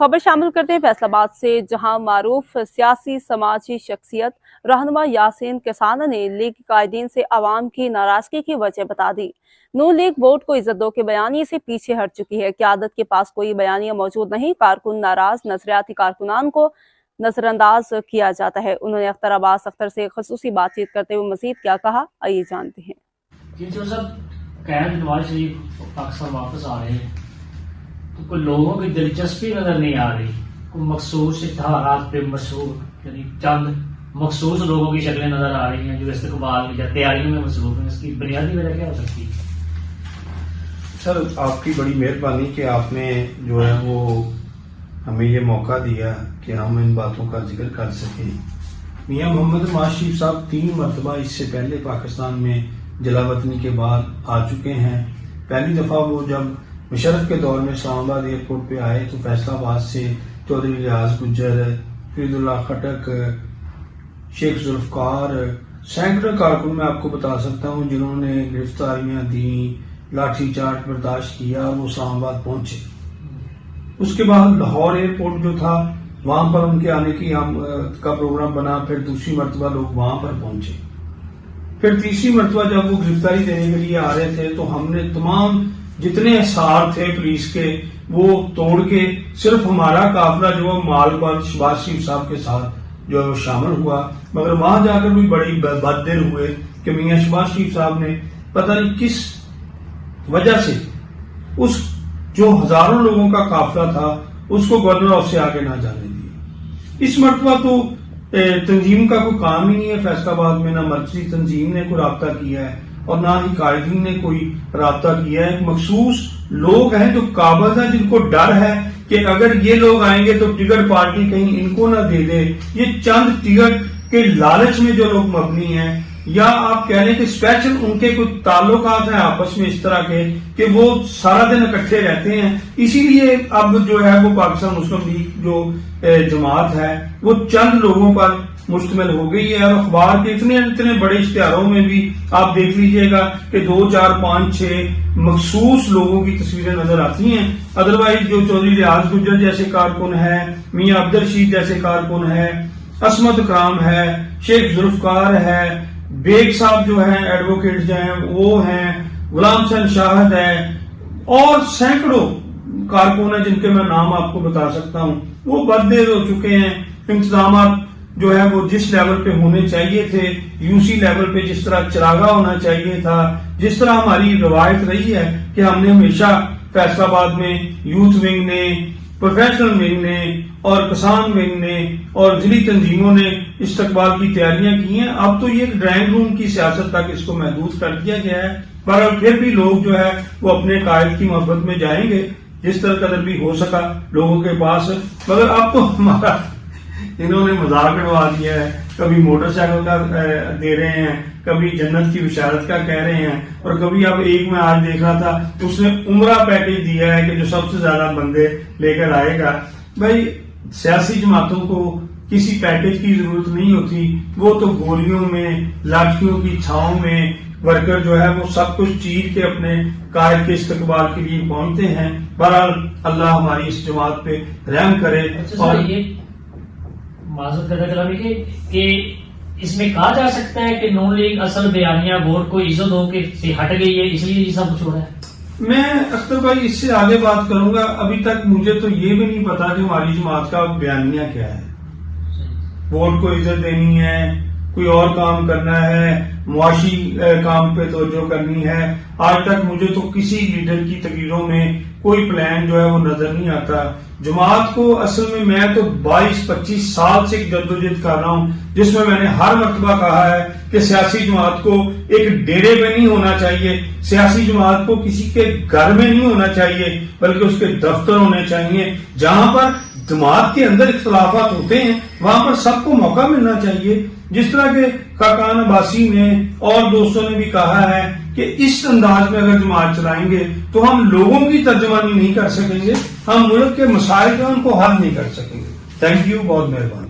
खबर शामिल करते हैं फैसलाबाद से, जहां मारूफ सियासी समाजी शख्सियत रहनुमा यासीन किसाना ने लीग कायदीन से आवाम की नाराजगी की वजह बता दी। नून लीग वोट को इज्जत दो के बयानिए से पीछे हट चुकी है। क़यादत के पास कोई बयानिया मौजूद नहीं, कारकुन नाराज, नजरियाती कारकुनान को नजरअंदाज किया जाता है। उन्होंने अख्तर अब्बास अख्तर से खसूसी बातचीत करते हुए मजीद क्या कहा, आइए जानते हैं। नवाज शरीफ पाकिस्तान वापस आ रहे हैं तो कोई लोगों की दिलचस्पी नजर नहीं आ रही, कोई मखसूस इश्तहारात पे मशहूर यानी चंद मखसूस लोगों की शक्लें नजर आ रही हैं जो इस्तकबाल या तैयारियों में मसरूफ हैं। इसकी बुनियादी वजह क्या हो सकती है? सर, आपकी बड़ी मेहरबानी कि आपने जो है वो हमें ये मौका दिया कि हम इन बातों का जिक्र कर सकें। मियां मोहम्मद नवाज शरीफ साहब 3 मरतबा इससे पहले पाकिस्तान में जलावतनी के बाद आ चुके हैं। पहली दफा वो जब मुशर्रफ के दौर में इस्लामाबाद एयरपोर्ट पे आए तो फैसलाबाद से चौधरी रियाज गुज्जर, फरीदुल्लाह खटक, शेख जुल्फकार, सैकड़ों कारकुन मैं आपको बता सकता हूँ जिन्होंने गिरफ्तारियां दी, लाठी चार्ज बर्दाश्त किया और वो इस्लामाबाद पहुंचे। उसके बाद लाहौर एयरपोर्ट जो था वहां पर उनके आने की का प्रोग्राम बना, फिर दूसरी मरतबा लोग वहां पर पहुंचे। फिर तीसरी मरतबा जब वो गिरफ्तारी देने के लिए आ रहे थे तो हमने तमाम जितने हिसार थे पुलिस के वो तोड़ के सिर्फ हमारा काफिला जो है मालबाग शहबाज शरीफ साहब के साथ जो है वो शामिल हुआ। मगर वहां जाकर भी बड़ी बददिल हुए कि मियां शहबाज शरीफ साहब ने पता नहीं किस वजह से उस जो हजारों लोगों का काफिला था उसको गवर्नर हाउस से आगे ना जाने दिए। इस मरतबा तो तंजीम का कोई काम ही नहीं है फैसलाबाद में, ना मर्कजी तंजीम ने कोई राब्ता किया है और ना ही कायदीन ने कोई राब्ता किया है। मखसूस लोग हैं जो काबिज हैं, जिनको डर है कि अगर ये लोग आएंगे तो टिकट पार्टी कहीं इनको ना दे दे। ये चंद टिकट के लालच में जो लोग मबनी हैं, या आप कह लें कि स्पेशल उनके कुछ ताल्लुकात हैं आपस में इस तरह के कि वो सारा दिन इकट्ठे रहते हैं। इसीलिए अब जो है वो पाकिस्तान मुस्लिम लीग जो जमात है वो चंद लोगों पर मुश्तमिल हो गई है। और अखबार के इतने बड़े इश्तिहारों में भी आप देख लीजिएगा कि 2, 4, 5, 6 मखसूस लोगों की तस्वीरें नजर आती हैं। अदरवाइज जो चौधरी रियाज गुज्जर जैसे कारकुन है, मियां अब्दुल रशीद जैसे कारकुन है, असमत कराम है, शेख जुल्फकार है, बेग साहब जो हैं एडवोकेट जो हैं वो हैं, गुलाम हसन शाहिद है और सैकड़ों कारकुन है जिनके मैं नाम आपको बता सकता हूं। वो बददेर हो चुके हैं। इंतजाम जो है वो जिस लेवल पे होने चाहिए थे, यूसी लेवल पे जिस तरह चरागा होना चाहिए था, जिस तरह हमारी रवायत रही है कि हमने हमेशा फैसलाबाद में यूथ विंग ने, प्रोफेशनल विंग ने और किसान विंग ने और जिली तंजीमों ने इस्तकबाल की तैयारियां की हैं। अब तो ये ड्राइंग रूम की सियासत तक इसको महदूद कर दिया गया है, पर फिर भी लोग जो है वो अपने कायद की मोहब्बत में जाएंगे जिस तरह कदर भी हो सका लोगों के पास। मगर अब तो हमारा इन्होंने मजाक उड़वा दिया है, कभी मोटरसाइकिल का दे रहे हैं, कभी जन्नत की बिशारत का कह रहे हैं और कभी अब एक मैं आज देख रहा था उसने उम्रा पैकेज दिया है कि जो सबसे ज्यादा बंदे लेकर आएगा। भाई सियासी जमातों को किसी पैकेज की जरूरत नहीं होती, वो तो गोलियों में, लाठियों की छांव में वर्कर जो है वो सब कुछ चीर के अपने कायद के इस्तकबाल के लिए पहुंचते हैं। बहरहाल अल्लाह हमारी इस जमात पे रहम करे। और ये माजूद करता चला कि इसमें कहा जा सकता है कि नून लीग असल बयानिया वोट को इज्जत दो के से हट गई है, इसलिए ये सब कुछ हो रहा है। मैं अख्तर भाई इससे आगे बात करूंगा। अभी तक मुझे तो ये भी नहीं पता कि हमारी जमात का बयानिया क्या है। वोट को इज्जत देनी है, कोई और काम करना है, मुआशी काम पे तवज्जो करनी है। आज तक मुझे तो किसी लीडर की तकरीरों में कोई प्लान जो है वो नजर नहीं आता। जमात को असल में मैं तो 22-25 साल से जद्दोजहद कर रहा हूं, जिसमें मैंने हर मरतबा कहा है कि सियासी जमात को एक डेरे में नहीं होना चाहिए, सियासी जमात को किसी के घर में नहीं होना चाहिए, बल्कि उसके दफ्तर होने चाहिए। जहां पर जमात के अंदर इख्तलाफात होते हैं वहां पर सबको मौका मिलना चाहिए। जिस तरह के खाकान अब्बासी ने और दोस्तों ने भी कहा है कि इस अंदाज में अगर जमात चलाएंगे तो हम लोगों की तर्जमानी नहीं कर सकेंगे, हम मुल्क के मसाइल का उनको हल नहीं कर सकेंगे। थैंक यू, बहुत मेहरबानी।